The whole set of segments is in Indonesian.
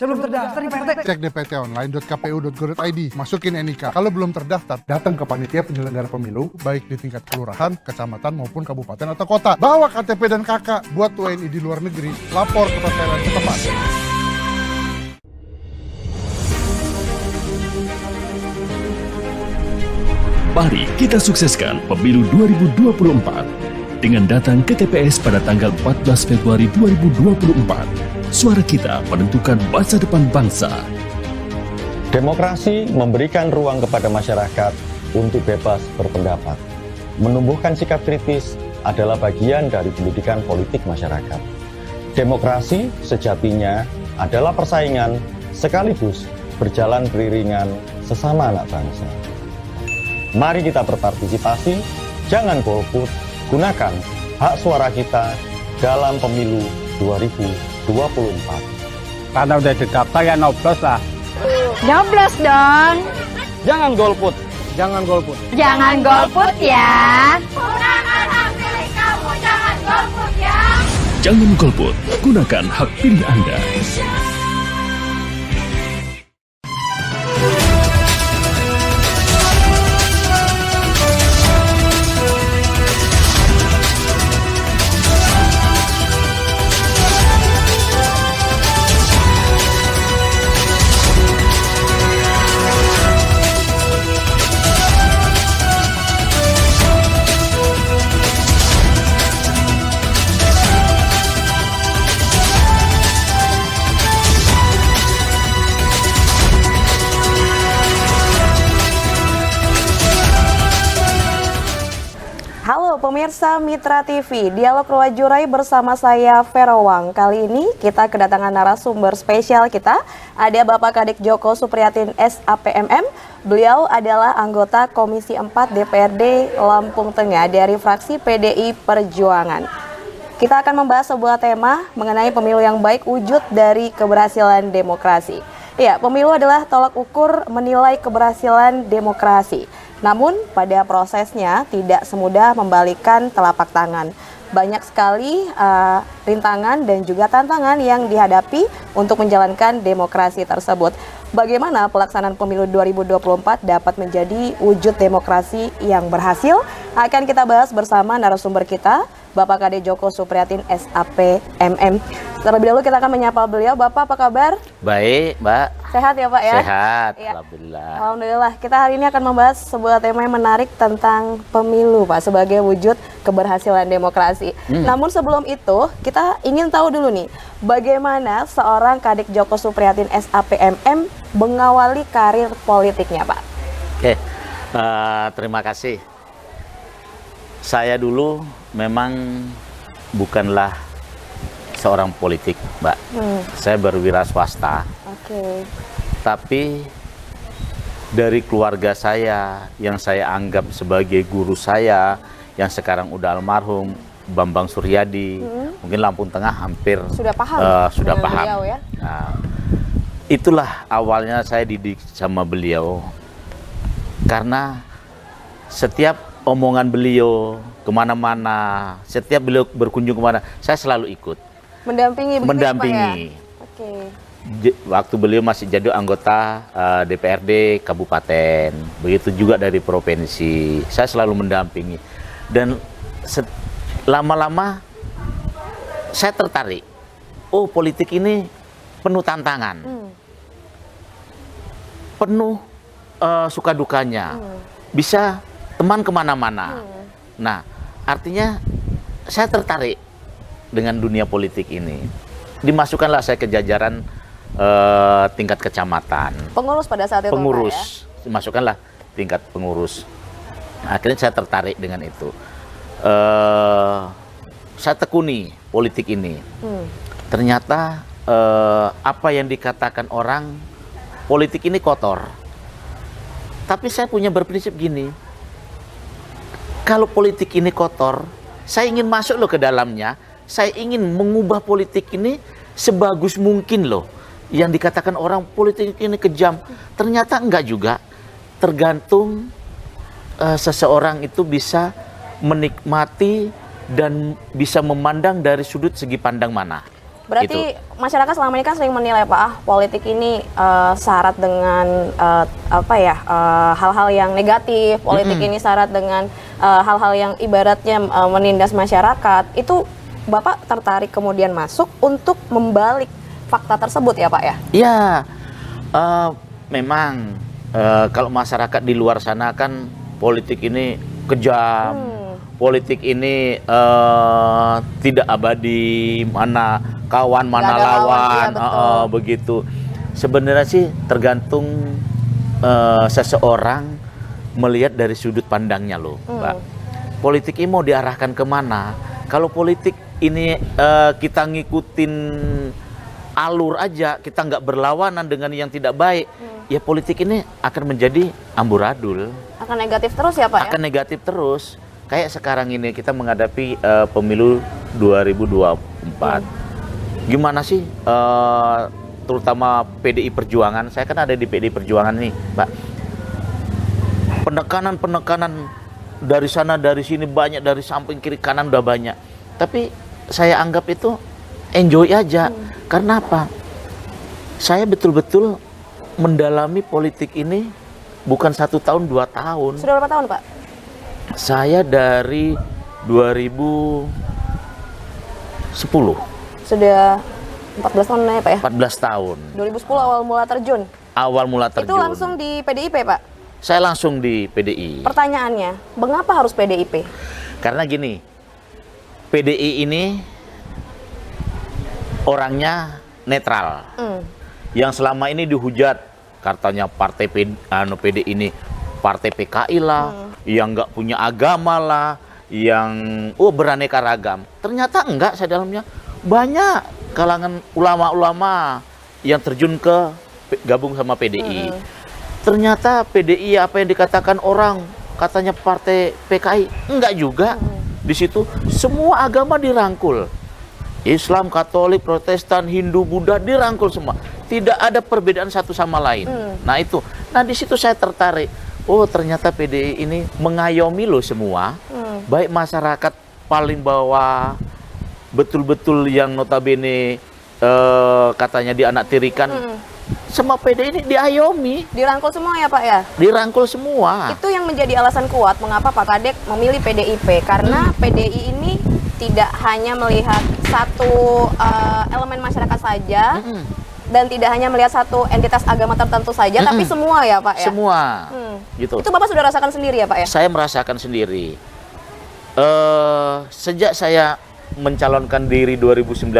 belum terdaftar nih Pak RT. Cek dptonline.kpu.go.id, masukin NIK. Kalau belum terdaftar, datang ke panitia penyelenggara pemilu, baik di tingkat kelurahan, kecamatan maupun kabupaten atau kota. Bawa KTP dan KK. Buat WNI di luar negeri, lapor ke perseroan setempat. Mari kita sukseskan pemilu 2024 dengan datang ke TPS pada tanggal 14 Februari 2024. Suara kita menentukan masa depan bangsa. Demokrasi memberikan ruang kepada masyarakat untuk bebas berpendapat. Menumbuhkan sikap kritis adalah bagian dari pendidikan politik masyarakat. Demokrasi sejatinya adalah persaingan sekaligus berjalan beriringan sesama anak bangsa. Mari kita berpartisipasi, jangan golput, gunakan hak suara kita dalam pemilu 2024. Karena udah didaftar ya nyoblos lah. Nyoblos dong. Jangan golput. Jangan golput. Jangan golput ya. Gunakan hak pilih kamu, jangan golput ya. Jangan golput, gunakan hak pilih Anda. Halo pemirsa Mitra TV, Dialog Rawajurai bersama saya Verawang. Kali ini kita kedatangan narasumber spesial kita, ada Bapak Kadek Djoko Supriyatin SAPMM. Beliau adalah anggota Komisi 4 DPRD Lampung Tengah dari fraksi PDI Perjuangan. Kita akan membahas sebuah tema mengenai pemilu yang baik, wujud dari keberhasilan demokrasi. Ya, pemilu adalah tolak ukur menilai keberhasilan demokrasi. Namun pada prosesnya tidak semudah membalikan telapak tangan. Banyak sekali rintangan dan juga tantangan yang dihadapi untuk menjalankan demokrasi tersebut. Bagaimana pelaksanaan pemilu 2024 dapat menjadi wujud demokrasi yang berhasil? Akan kita bahas bersama narasumber kita, Bapak Kadek Djoko Supriyatin SAPMM. Terlebih dahulu kita akan menyapa beliau. Bapak, apa kabar? Baik, Mbak. Sehat ya Pak ya? Sehat, ya. Alhamdulillah. Alhamdulillah. Kita hari ini akan membahas sebuah tema yang menarik tentang pemilu Pak, sebagai wujud keberhasilan demokrasi. Namun sebelum itu, kita ingin tahu dulu nih, bagaimana seorang Kadek Djoko Supriyatin SAPMM mengawali karir politiknya Pak? Oke, terima kasih. Saya dulu memang bukanlah seorang politik, Mbak. Saya berwira swasta. Oke. Tapi dari keluarga saya yang saya anggap sebagai guru saya, yang sekarang udah almarhum, Bambang Suryadi, mungkin Lampung Tengah hampir Sudah paham? Sudah paham. Beliau, ya? Nah, itulah awalnya saya didik sama beliau. Karena setiap omongan beliau kemana-mana, setiap beliau berkunjung kemana, saya selalu ikut. Mendampingi begitu, Mendampingi. Pak, ya? Oke. Waktu beliau masih jadi anggota DPRD Kabupaten, begitu juga dari provinsi, saya selalu mendampingi. Dan lama-lama saya tertarik, oh politik ini penuh tantangan, penuh suka dukanya, bisa teman kemana-mana. Nah, artinya saya tertarik dengan dunia politik ini. Dimasukkanlah saya ke jajaran tingkat kecamatan. Pengurus pada saat itu, Pengurus, Pak, ya? dimasukkanlah tingkat pengurus. Nah, akhirnya saya tertarik dengan itu. Saya tekuni politik ini. Ternyata apa yang dikatakan orang, politik ini kotor. Tapi saya punya berprinsip gini, kalau politik ini kotor, saya ingin masuk loh ke dalamnya. Saya ingin mengubah politik ini sebagus mungkin loh. Yang dikatakan orang politik ini kejam, ternyata enggak juga. Tergantung seseorang itu bisa menikmati dan bisa memandang dari sudut segi pandang mana. Berarti masyarakat selama ini kan sering menilai Pak, politik ini syarat dengan hal-hal yang negatif, politik ini syarat dengan hal-hal yang ibaratnya menindas masyarakat. Itu Bapak tertarik kemudian masuk untuk membalik fakta tersebut ya Pak ya? Iya, memang kalau masyarakat di luar sana kan politik ini kejam, politik ini tidak abadi, mana kawan mana lawan, begitu. Sebenarnya sih tergantung seseorang melihat dari sudut pandangnya loh, Mbak. Politik ini mau diarahkan kemana? Kalau politik ini kita ngikutin alur aja, kita nggak berlawanan dengan yang tidak baik, ya politik ini akan menjadi amburadul. Akan negatif terus ya Pak? Akan negatif terus. Kayak sekarang ini kita menghadapi pemilu 2024. Gimana sih, terutama PDI Perjuangan, saya kan ada di PDI Perjuangan nih, Mbak. Penekanan dari sana, dari sini banyak, dari samping kiri kanan udah banyak. Tapi saya anggap itu enjoy aja. Karena apa? Saya betul-betul mendalami politik ini bukan 1 tahun, 2 tahun. Sudah berapa tahun Pak? Saya dari 2010. Sudah 14 tahun ya Pak ya? 14 tahun. 2010 awal mula terjun? Awal mula terjun. Itu langsung di PDIP Pak? Saya langsung di PDI. Pertanyaannya, mengapa harus PDIP? Karena gini, PDI ini orangnya netral. Yang selama ini dihujat, katanya partai PDI ini partai PKI lah, yang nggak punya agama lah, yang beraneka ragam. Ternyata enggak, saya dalamnya banyak kalangan ulama-ulama yang terjun ke gabung sama PDI. Ternyata PDI apa yang dikatakan orang, katanya partai PKI, enggak juga. Di situ semua agama dirangkul. Islam, Katolik, Protestan, Hindu, Buddha dirangkul semua. Tidak ada perbedaan satu sama lain. Nah itu. Nah di situ saya tertarik. Oh ternyata PDI ini mengayomi loh semua. Baik masyarakat paling bawah, betul-betul yang notabene katanya dianaktirikan. Semua PDI ini diayomi. Dirangkul semua ya Pak ya? Dirangkul semua. Itu yang menjadi alasan kuat mengapa Pak Kadek memilih PDIP. Karena PDI ini tidak hanya melihat satu elemen masyarakat saja, dan tidak hanya melihat satu entitas agama tertentu saja, tapi semua ya Pak ya? Semua. Gitu. Itu Bapak sudah rasakan sendiri ya Pak ya? Saya merasakan sendiri. Sejak saya mencalonkan diri 2019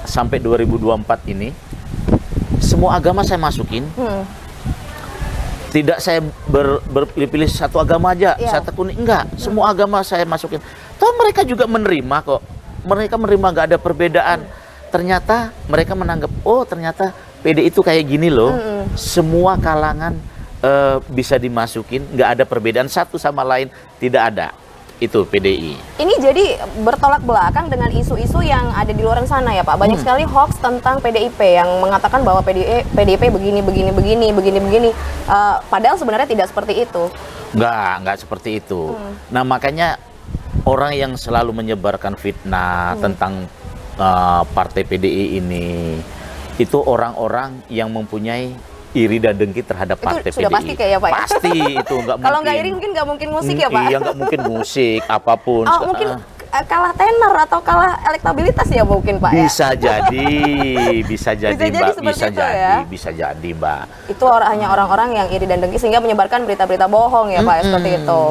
sampai 2024 ini, semua agama saya masukin. Tidak saya berpilih satu agama aja, saya tekuni, enggak. Semua agama saya masukin. Toh mereka juga menerima kok. Mereka menerima, nggak ada perbedaan. Ternyata mereka menganggap, oh ternyata PDI itu kayak gini loh. Semua kalangan bisa dimasukin, nggak ada perbedaan satu sama lain, tidak ada. Itu PDI. Ini jadi bertolak belakang dengan isu-isu yang ada di luar sana ya Pak. Banyak sekali hoax tentang PDIP yang mengatakan bahwa PDIP begini. Padahal sebenarnya tidak seperti itu. Nggak seperti itu. Nah makanya orang yang selalu menyebarkan fitnah tentang partai PDI ini, itu orang-orang yang mempunyai iri dan dengki terhadap itu partai sudah PDI. Pasti kayak ya Pak ya? Pasti itu nggak mungkin. Kalau nggak iri mungkin nggak mungkin musik ya Pak? Iya nggak mungkin musik apapun. Oh, mungkin kalah tenor atau kalah elektabilitas ya mungkin Pak bisa ya? bisa jadi Mbak, bisa jadi Mbak. Itu hanya orang-orang yang iri dan dengki sehingga menyebarkan berita-berita bohong ya Pak, seperti itu.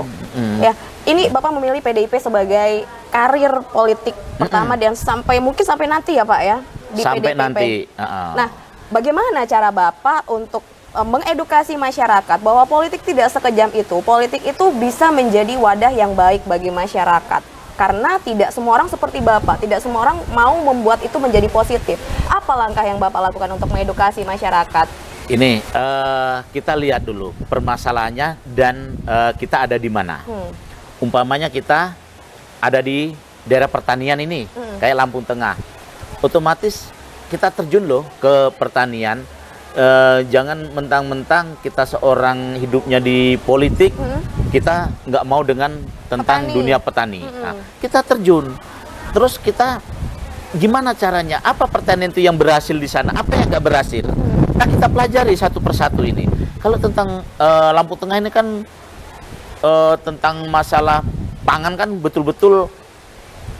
Ya, ini Bapak memilih PDIP sebagai karir politik pertama dan mungkin sampai nanti ya Pak ya di sampai PDIP. Nanti. Nah, bagaimana cara Bapak untuk mengedukasi masyarakat bahwa politik tidak sekejam itu? Politik itu bisa menjadi wadah yang baik bagi masyarakat. Karena tidak semua orang seperti Bapak, tidak semua orang mau membuat itu menjadi positif. Apa langkah yang Bapak lakukan untuk mengedukasi masyarakat? Ini kita lihat dulu permasalahannya dan kita ada di mana. Umpamanya kita ada di daerah pertanian ini, kayak Lampung Tengah. Otomatis kita terjun loh ke pertanian. Jangan mentang-mentang kita seorang hidupnya di politik, kita nggak mau dengan tentang dunia petani. Nah, kita terjun, terus kita gimana caranya? Apa pertanian itu yang berhasil di sana? Apa yang nggak berhasil? Nah, kita pelajari satu persatu ini. Kalau tentang Lampung Tengah ini kan tentang masalah pangan kan betul-betul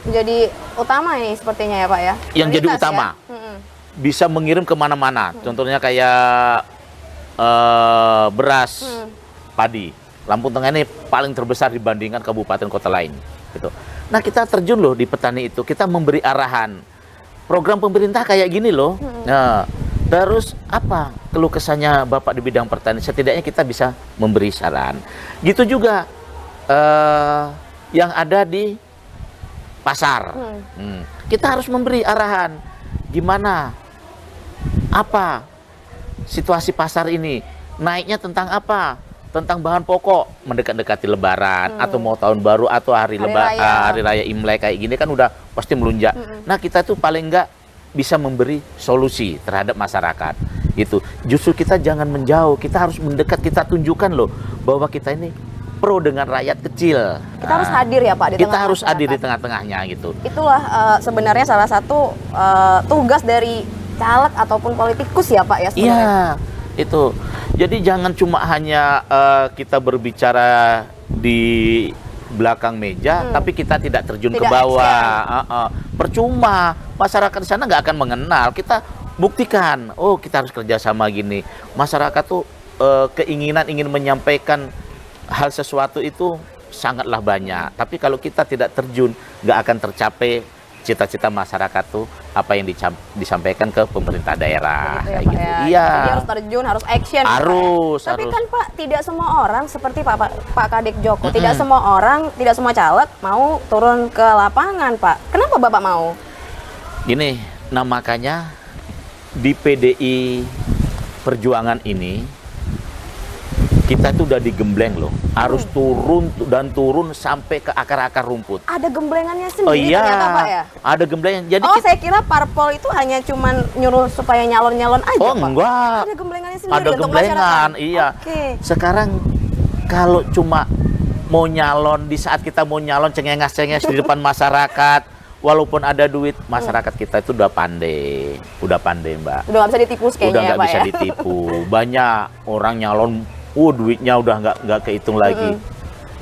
Jadi utama ini sepertinya ya Pak ya? yang jadi Prioritas utama. ya? Bisa mengirim kemana-mana. Contohnya kayak beras, padi. Lampung Tengah ini paling terbesar dibandingkan kabupaten kota lain. Gitu. Nah, kita terjun loh di petani itu. Kita memberi arahan. Program pemerintah kayak gini loh. Nah, terus apa keluh kesahnya Bapak di bidang pertanian? Setidaknya kita bisa memberi saran. Gitu juga yang ada di pasar. Kita harus memberi arahan. Gimana? Apa situasi pasar ini? Naiknya tentang apa? Tentang bahan pokok, mendekat-dekati Lebaran atau mau tahun baru atau hari raya Imlek kayak gini kan udah pasti melunjak. Nah, kita tuh paling enggak bisa memberi solusi terhadap masyarakat. Gitu. Justru kita jangan menjauh, kita harus mendekat, kita tunjukkan loh bahwa kita ini pro dengan rakyat kecil. Kita harus hadir ya Pak di Kita tengah harus masyarakat. hadir di tengah-tengahnya gitu. Itulah sebenarnya salah satu tugas dari caleg ataupun politikus ya Pak ya sebenarnya. Iya, itu. Jadi jangan cuma hanya kita berbicara di belakang meja, tapi kita tidak terjun ke bawah. Percuma, masyarakat di sana nggak akan mengenal. Kita buktikan, oh kita harus kerjasama gini. Masyarakat tuh keinginan ingin menyampaikan hal sesuatu itu sangatlah banyak. Tapi kalau kita tidak terjun, nggak akan tercapai cita-cita masyarakat tuh apa yang disampaikan ke pemerintah daerah. Gitu ya, Kayak Pak, gitu. ya. Iya. Jadi harus terjun, harus action. Harus. Tapi kan Pak, tidak semua orang seperti Pak Kadek Joko, tidak semua orang, tidak semua caleg mau turun ke lapangan Pak. Kenapa Bapak mau? Gini, nah makanya di PDI Perjuangan ini kita tuh udah digembleng loh, harus turun sampai ke akar-akar rumput. Ada gemblengannya sendiri Oh iya, ternyata Pak ya? ada gemblengan. Jadi Saya kira parpol itu hanya cuman nyuruh supaya nyalon-nyalon aja oh Pak. enggak, Ada gemblengannya sendiri ada untuk gemblengan, masyarakat. iya. Oke. Sekarang kalau cuma mau nyalon, di saat kita mau nyalon cengengas-cengengas di depan masyarakat, walaupun ada duit, masyarakat kita itu udah pandai Mbak. Udah nggak bisa ditipu kayaknya Udah ya nggak Pak bisa ya? ditipu. Banyak orang nyalon, duitnya udah nggak kehitung lagi.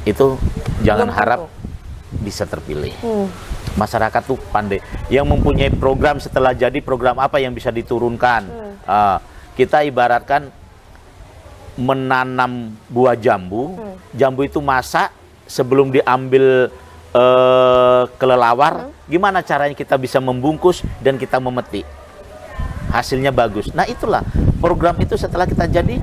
Itu jangan Belum harap tentu. bisa terpilih. Masyarakat tuh pandai. Yang mempunyai program setelah jadi program apa yang bisa diturunkan. Kita ibaratkan menanam buah jambu. Jambu itu masak sebelum diambil kelelawar. Gimana caranya kita bisa membungkus dan kita memetik? Hasilnya bagus. Nah itulah program itu setelah kita jadi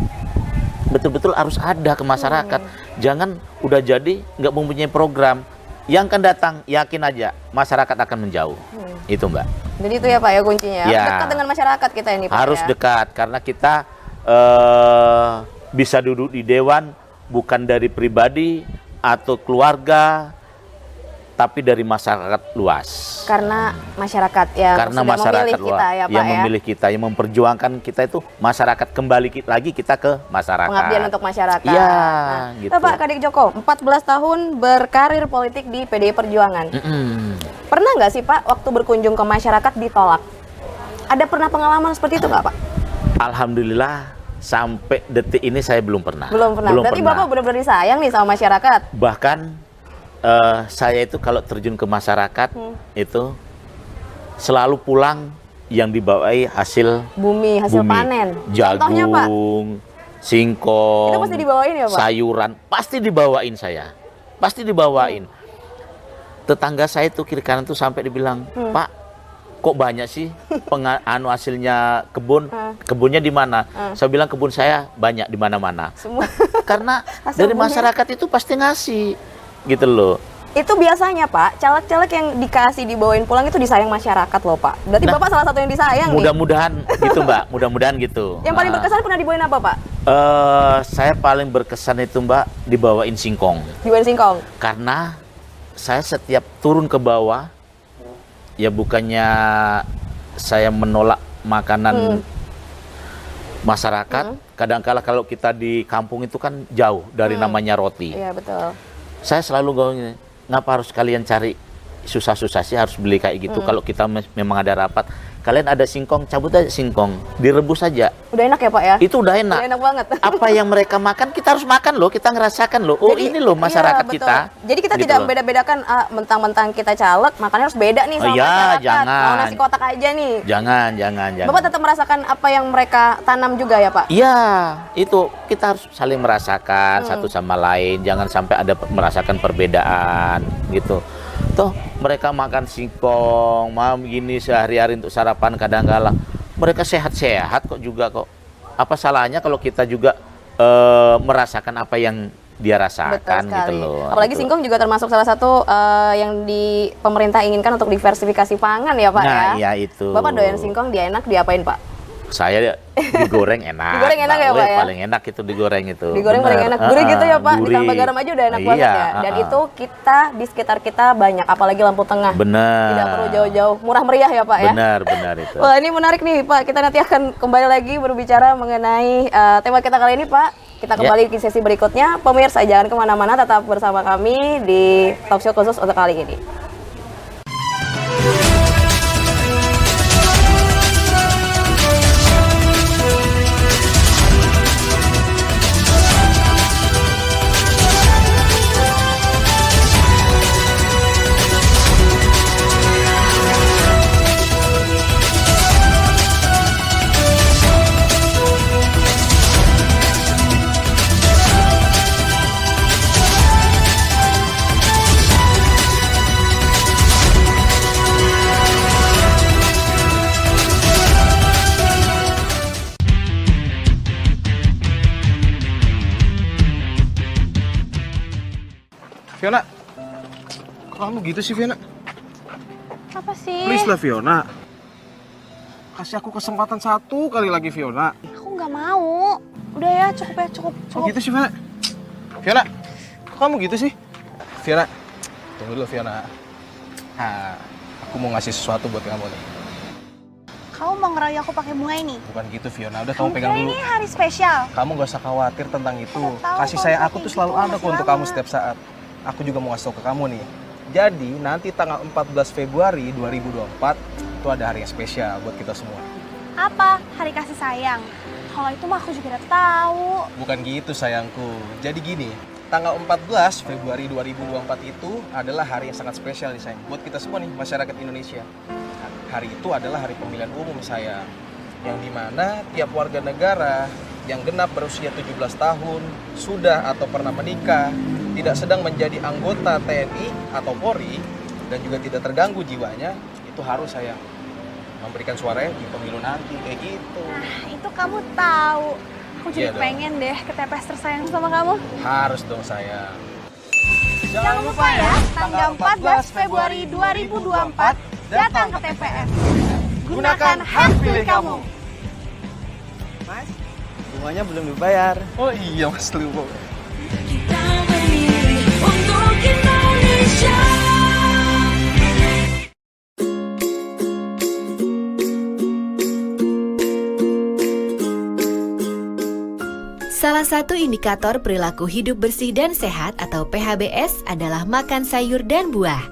betul-betul harus ada ke masyarakat. Jangan udah jadi nggak mempunyai program, yang akan datang yakin aja masyarakat akan menjauh. Itu Mbak. Jadi itu ya Pak ya kuncinya. Ya. Dekat dengan masyarakat kita ini Pak. Harus ya? dekat karena kita bisa duduk di dewan bukan dari pribadi atau keluarga, tapi dari masyarakat luas. Karena masyarakat yang Karena sudah masyarakat memilih kita ya Pak yang ya. memilih kita, yang memperjuangkan kita itu masyarakat, kembali lagi kita ke masyarakat. Pengabdian untuk masyarakat. Iya, gitu. Nah, Pak Kadek Joko, 14 tahun berkarir politik di PDI Perjuangan. Pernah nggak sih Pak waktu berkunjung ke masyarakat ditolak? Ada pernah pengalaman seperti itu nggak Pak? Alhamdulillah sampai detik ini saya belum pernah. Belum pernah. Berarti Bapak benar-benar disayang nih sama masyarakat. Bahkan saya itu kalau terjun ke masyarakat itu selalu pulang yang dibawahi hasil Bumi, hasil panen. Contohnya Pak? jagung, singkong, Itu pasti dibawain ya Pak? sayuran, pasti dibawain saya, pasti dibawain. Tetangga saya tuh kiri kanan tuh sampai dibilang, Pak, kok banyak sih hasilnya kebunnya di mana? Saya bilang kebun saya banyak di mana-mana. Semua. Karena Hasil dari bumi. masyarakat itu pasti ngasih, gitu loh. Itu biasanya Pak, caleg-caleg yang dikasih dibawain pulang itu disayang masyarakat loh Pak. Berarti Nah, Bapak salah satu yang disayang nih. Mudah-mudahan gitu Mbak, mudah-mudahan gitu. Yang paling berkesan pernah dibawain apa Pak? Saya paling berkesan itu Mbak dibawain singkong. Dibawain singkong. Karena saya setiap turun ke bawah, ya bukannya saya menolak makanan masyarakat. Kadangkala kalau kita di kampung itu kan jauh dari namanya roti. Iya betul. Saya selalu ngomong, ngapa harus kalian cari susah-susah sih harus beli kayak gitu. Kalau kita memang ada rapat, kalian ada singkong, cabut aja singkong, direbus aja. Udah enak ya Pak ya? Itu udah enak. Udah enak banget. Apa yang mereka makan kita harus makan loh, kita ngerasakan loh. Oh Jadi, ini loh masyarakat iya, betul. kita. Jadi kita Gitu tidak loh. membeda-bedakan mentang-mentang kita caleg, makanya harus beda nih sama Iya, masyarakat. jangan. Mau nasi kotak aja nih. Jangan. Bapak tetap merasakan apa yang mereka tanam juga ya Pak? Iya, itu kita harus saling merasakan satu sama lain. Jangan sampai ada merasakan perbedaan gitu. Toh mereka makan singkong, mau begini sehari-hari untuk sarapan kadang-kala. Mereka sehat-sehat kok juga kok. Apa salahnya kalau kita juga merasakan apa yang dia rasakan gitu loh. Apalagi gitu. singkong juga termasuk salah satu yang di pemerintah inginkan untuk diversifikasi pangan ya Pak Nah, ya. iya itu. Bapak doyan singkong, dia enak diapain Pak? Saya digoreng enak. Digoreng enak ya, Pak, ya? Paling enak itu digoreng itu. Digoreng paling Bener. enak. Gurih gitu ya Pak, Gurih. ditambah garam aja udah enak banget Iya, ya. Dan itu kita di sekitar kita banyak, apalagi lampu tengah. Benar. Tidak perlu jauh-jauh, murah meriah ya Pak ya. Benar itu. Wah ini menarik nih Pak, kita nanti akan kembali lagi berbicara mengenai tema kita kali ini Pak. Kita kembali ke sesi berikutnya. Pemirsa jangan kemana-mana, tetap bersama kami di talk show khusus untuk kali ini. Fiona, kok kamu gitu sih Fiona? Apa sih? Please lah Fiona. Kasih aku kesempatan satu kali lagi Fiona. Aku nggak mau. Udah ya, cukup ya, cukup. Kok gitu sih Fiona? Fiona, kok kamu gitu sih? Fiona, tunggu dulu Fiona. Nah, aku mau ngasih sesuatu buat kamu nih. Kamu mau ngeroyok aku pakai bunga ini? Bukan gitu Fiona, udah kamu pegang dulu. Ini hari spesial. Kamu gak usah khawatir tentang itu. Udah tahu Kasih sayang kalau aku tuh kayak selalu gitu ada masih kok untuk lama. kamu setiap saat. Aku juga mau ngasih tau ke kamu nih. Jadi nanti tanggal 14 Februari 2024 itu ada hari yang spesial buat kita semua. Apa? Hari kasih sayang. Kalau itu mah aku juga udah tahu. Bukan gitu sayangku. Jadi gini, tanggal 14 Februari 2024 itu adalah hari yang sangat spesial nih sayang. Buat kita semua nih, masyarakat Indonesia. Hari itu adalah hari pemilihan umum sayang. Yang dimana tiap warga negara yang genap berusia 17 tahun, sudah atau pernah menikah, tidak sedang menjadi anggota TNI atau Polri, dan juga tidak terganggu jiwanya, itu harus sayang memberikan suaranya di pemilu nanti, kayak gitu. Nah, itu kamu tahu. Aku jadi Iya dong. pengen deh ke TPS tersayang sama kamu. Harus dong sayang. Jangan lupa ya, tanggal 14 Februari 2024 datang ke TPS. Gunakan hak pilih kamu. Mas, bunganya belum dibayar. Oh iya mas, lupa. Salah satu indikator perilaku hidup bersih dan sehat atau PHBS adalah makan sayur dan buah.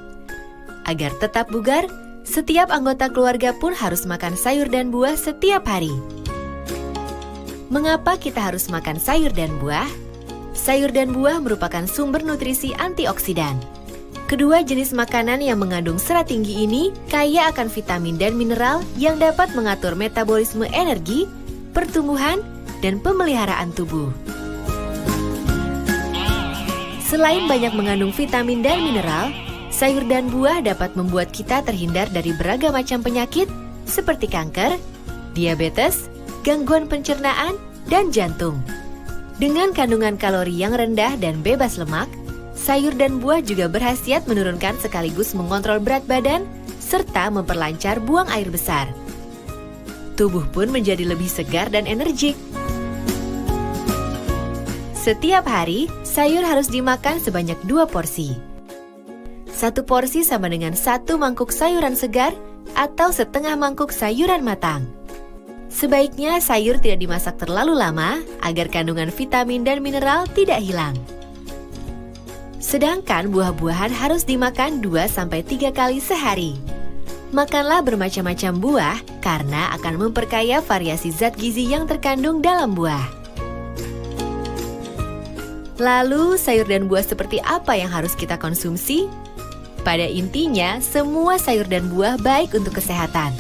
Agar tetap bugar, setiap anggota keluarga pun harus makan sayur dan buah setiap hari. Mengapa kita harus makan sayur dan buah? Sayur dan buah merupakan sumber nutrisi antioksidan. Kedua jenis makanan yang mengandung serat tinggi ini kaya akan vitamin dan mineral yang dapat mengatur metabolisme energi, pertumbuhan, dan pemeliharaan tubuh. Selain banyak mengandung vitamin dan mineral, sayur dan buah dapat membuat kita terhindar dari beragam macam penyakit seperti kanker, diabetes, gangguan pencernaan, dan jantung. Dengan kandungan kalori yang rendah dan bebas lemak, sayur dan buah juga berkhasiat menurunkan sekaligus mengontrol berat badan serta memperlancar buang air besar. Tubuh pun menjadi lebih segar dan energik. Setiap hari, sayur harus dimakan sebanyak 2 porsi. 1 porsi sama dengan 1 mangkuk sayuran segar atau setengah mangkuk sayuran matang. Sebaiknya sayur tidak dimasak terlalu lama agar kandungan vitamin dan mineral tidak hilang. Sedangkan buah-buahan harus dimakan 2-3 kali sehari. Makanlah bermacam-macam buah karena akan memperkaya variasi zat gizi yang terkandung dalam buah. Lalu, sayur dan buah seperti apa yang harus kita konsumsi? Pada intinya, semua sayur dan buah baik untuk kesehatan.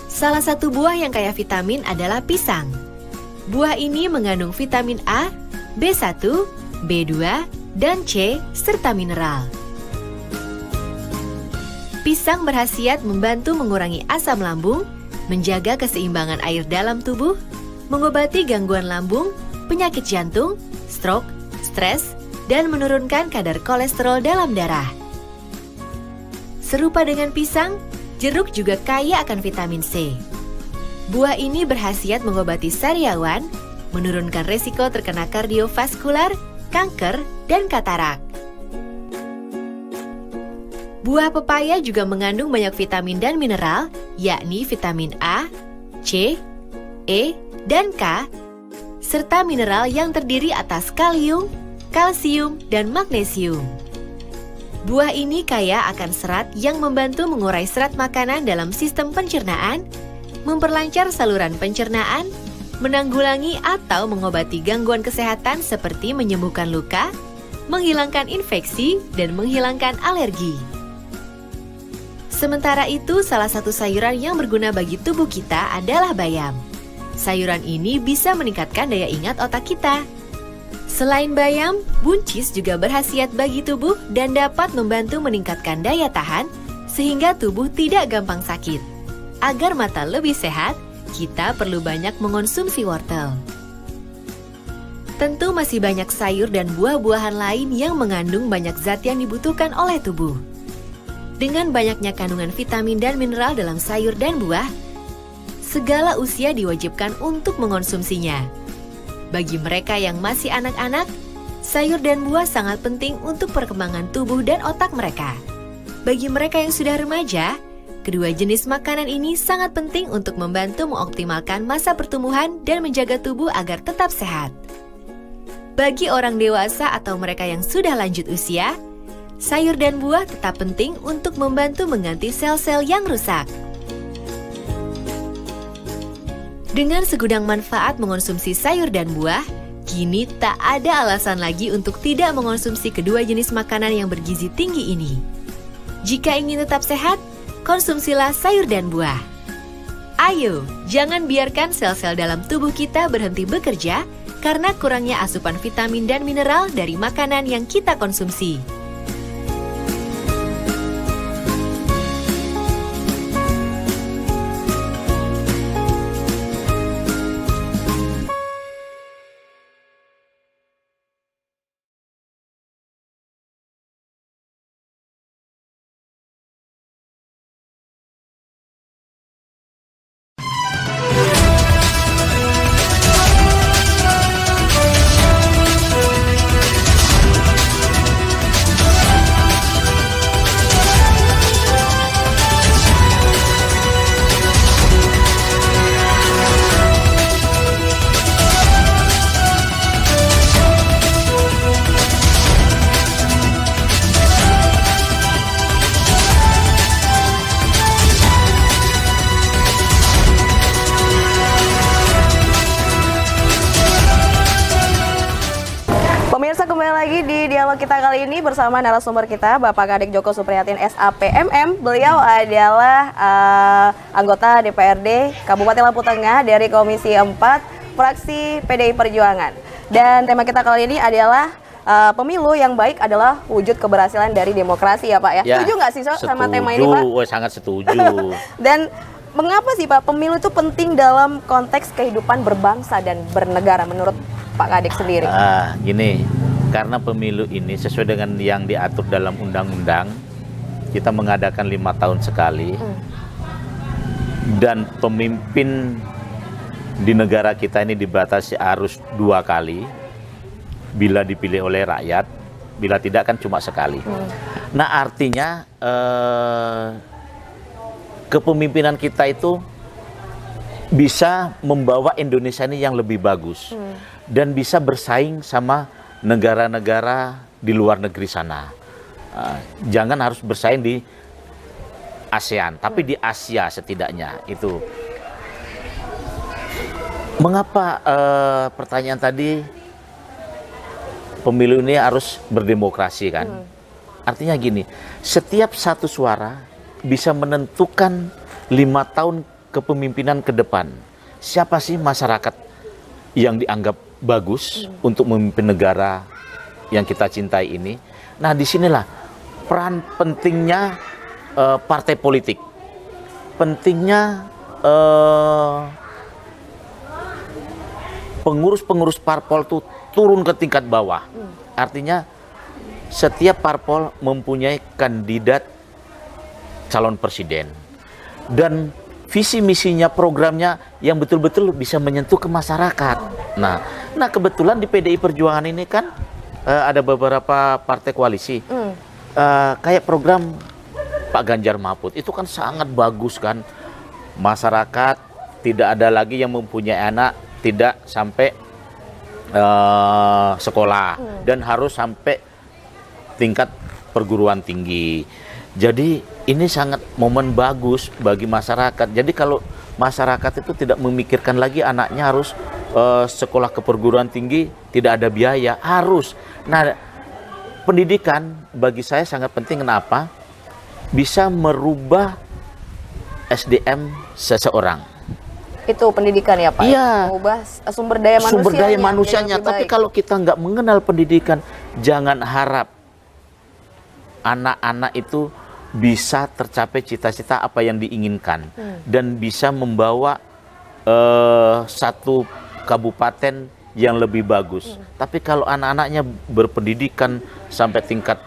Salah satu buah yang kaya vitamin adalah pisang. Buah ini mengandung vitamin A, B1, B2, dan C, serta mineral. Pisang berkhasiat membantu mengurangi asam lambung, menjaga keseimbangan air dalam tubuh, mengobati gangguan lambung, penyakit jantung, stroke, stres, dan menurunkan kadar kolesterol dalam darah. Serupa dengan pisang, jeruk juga kaya akan vitamin C. Buah ini berkhasiat mengobati sariawan, menurunkan resiko terkena kardiovaskular, kanker, dan katarak. Buah pepaya juga mengandung banyak vitamin dan mineral, yakni vitamin A, C, E, dan K, serta mineral yang terdiri atas kalium, kalsium, dan magnesium. Buah ini kaya akan serat yang membantu mengurai serat makanan dalam sistem pencernaan, memperlancar saluran pencernaan, menanggulangi atau mengobati gangguan kesehatan seperti menyembuhkan luka, menghilangkan infeksi, dan menghilangkan alergi. Sementara itu, salah satu sayuran yang berguna bagi tubuh kita adalah bayam. Sayuran ini bisa meningkatkan daya ingat otak kita. Selain bayam, buncis juga berkhasiat bagi tubuh dan dapat membantu meningkatkan daya tahan sehingga tubuh tidak gampang sakit. Agar mata lebih sehat, kita perlu banyak mengonsumsi wortel. Tentu masih banyak sayur dan buah-buahan lain yang mengandung banyak zat yang dibutuhkan oleh tubuh. Dengan banyaknya kandungan vitamin dan mineral dalam sayur dan buah, segala usia diwajibkan untuk mengonsumsinya. Bagi mereka yang masih anak-anak, sayur dan buah sangat penting untuk perkembangan tubuh dan otak mereka. Bagi mereka yang sudah remaja, kedua jenis makanan ini sangat penting untuk membantu mengoptimalkan masa pertumbuhan dan menjaga tubuh agar tetap sehat. Bagi orang dewasa atau mereka yang sudah lanjut usia, sayur dan buah tetap penting untuk membantu mengganti sel-sel yang rusak. Dengan segudang manfaat mengonsumsi sayur dan buah, kini tak ada alasan lagi untuk tidak mengonsumsi kedua jenis makanan yang bergizi tinggi ini. Jika ingin tetap sehat, konsumsilah sayur dan buah. Ayo, jangan biarkan sel-sel dalam tubuh kita berhenti bekerja karena kurangnya asupan vitamin dan mineral dari makanan yang kita konsumsi. Pemirsa, kembali lagi di dialog kita kali ini bersama narasumber kita Bapak Kadek Djoko Supriyatin SAPMM. Beliau adalah anggota DPRD Kabupaten Lampung Tengah dari Komisi 4 fraksi PDI Perjuangan. Dan tema kita kali ini adalah pemilu yang baik adalah wujud keberhasilan dari demokrasi ya Pak ya. Setuju nggak sih sama tema ini Pak? Setuju, sangat setuju. Dan mengapa sih Pak pemilu itu penting dalam konteks kehidupan berbangsa dan bernegara menurut Pak Kadek sendiri? Gini, karena pemilu ini sesuai dengan yang diatur dalam undang-undang, kita mengadakan 5 tahun sekali, dan pemimpin di negara kita ini dibatasi harus 2 kali, bila dipilih oleh rakyat, bila tidak kan cuma sekali. Nah artinya kepemimpinan kita itu bisa membawa Indonesia ini yang lebih bagus dan bisa bersaing sama negara-negara di luar negeri sana. Jangan harus bersaing di ASEAN, tapi di Asia setidaknya itu. Mengapa pertanyaan tadi pemilu ini harus berdemokrasi kan? Artinya gini, setiap satu suara bisa menentukan 5 tahun kepemimpinan ke depan. Siapa sih masyarakat yang dianggap bagus untuk memimpin negara yang kita cintai ini? Nah, disinilah peran pentingnya partai politik, pentingnya pengurus-pengurus parpol itu turun ke tingkat bawah. Artinya setiap parpol mempunyai kandidat calon presiden dan visi misinya, programnya yang betul-betul bisa menyentuh ke masyarakat. Nah kebetulan di PDI Perjuangan ini kan ada beberapa partai koalisi. Kayak program Pak Ganjar Mahfud itu kan sangat bagus kan. Masyarakat tidak ada lagi yang mempunyai anak tidak sampai sekolah dan harus sampai tingkat perguruan tinggi. Jadi ini sangat momen bagus bagi masyarakat. Jadi kalau masyarakat itu tidak memikirkan lagi anaknya harus sekolah ke perguruan tinggi, tidak ada biaya, harus. Nah, pendidikan bagi saya sangat penting. Kenapa? Bisa merubah SDM seseorang. Itu pendidikan ya Pak? Iya. Mengubah sumber daya manusianya. Sumber daya manusianya. Tapi kalau kita nggak mengenal pendidikan, jangan harap anak-anak itu bisa tercapai cita-cita apa yang diinginkan dan bisa membawa satu kabupaten yang lebih bagus. Tapi kalau anak-anaknya berpendidikan sampai tingkat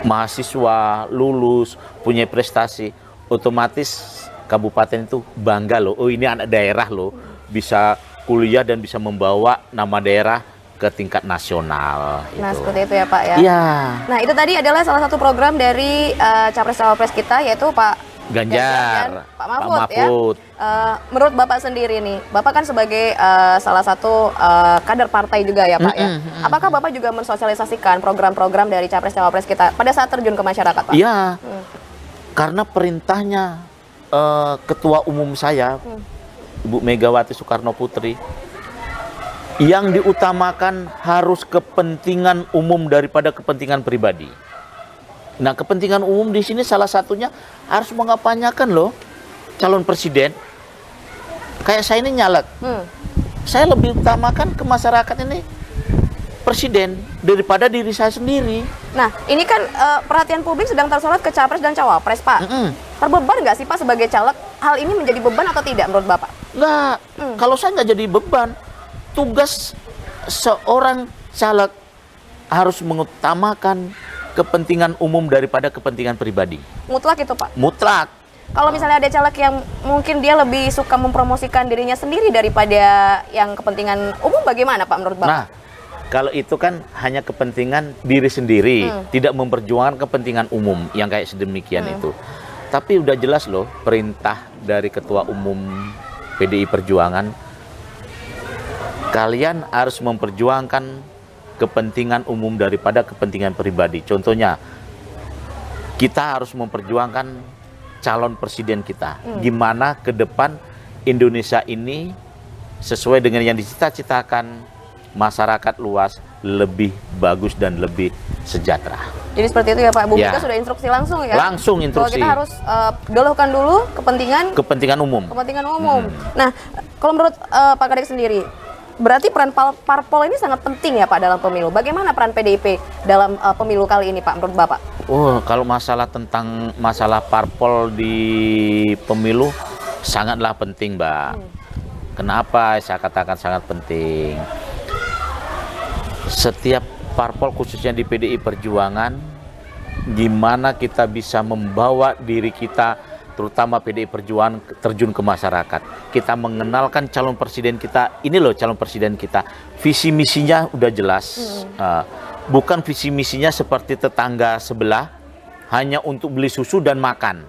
mahasiswa, lulus, punya prestasi, otomatis kabupaten itu bangga loh. Oh, ini anak daerah loh, bisa kuliah dan bisa membawa nama daerah ke tingkat nasional. Nah, seperti itu ya Pak ya. Iya. Nah, itu tadi adalah salah satu program dari capres-cawapres kita, yaitu Pak Ganjar dan Pak Mahfud. Ya. Menurut Bapak sendiri nih, Bapak kan sebagai salah satu kader partai juga ya Pak ya. Apakah Bapak juga mensosialisasikan program-program dari capres-cawapres kita pada saat terjun ke masyarakat Pak? Iya. Karena perintahnya Ketua Umum saya, Ibu Megawati Soekarno Putri, yang diutamakan harus kepentingan umum daripada kepentingan pribadi. Nah, kepentingan umum di sini salah satunya harus mengapanyakan loh calon presiden. Kayak saya ini nyalek, saya lebih utamakan ke masyarakat ini presiden daripada diri saya sendiri. Nah, ini kan perhatian publik sedang tersorot ke capres dan cawapres Pak. Terbeban nggak sih Pak sebagai caleg? Hal ini menjadi beban atau tidak menurut Bapak? Nggak, kalau saya nggak jadi beban. Tugas seorang caleg harus mengutamakan kepentingan umum daripada kepentingan pribadi. Mutlak itu Pak? Mutlak. Kalau misalnya ada caleg yang mungkin dia lebih suka mempromosikan dirinya sendiri daripada yang kepentingan umum, bagaimana Pak menurut Bapak? Nah, kalau itu kan hanya kepentingan diri sendiri, tidak memperjuangkan kepentingan umum yang kayak sedemikian itu. Tapi udah jelas loh perintah dari Ketua Umum PDI Perjuangan, kalian harus memperjuangkan kepentingan umum daripada kepentingan pribadi. Contohnya, kita harus memperjuangkan calon presiden kita. Gimana ke depan Indonesia ini sesuai dengan yang dicita-citakan masyarakat luas lebih bagus dan lebih sejahtera. Jadi seperti itu ya Pak. Bu Mega sudah instruksi langsung ya? Langsung instruksi. Kalau kita harus dahulukan dulu kepentingan umum. Kepentingan umum. Nah, kalau menurut Pak Kadek sendiri, berarti peran parpol ini sangat penting ya Pak dalam pemilu. Bagaimana peran PDIP dalam pemilu kali ini Pak menurut Bapak? Oh, kalau masalah parpol di pemilu sangatlah penting, Mbak. Kenapa saya katakan sangat penting? Setiap parpol khususnya di PDI Perjuangan, gimana kita bisa membawa diri kita, terutama PDI Perjuangan, terjun ke masyarakat. Kita mengenalkan calon presiden kita, ini loh calon presiden kita. Visi misinya udah jelas. Bukan visi misinya seperti tetangga sebelah, hanya untuk beli susu dan makan.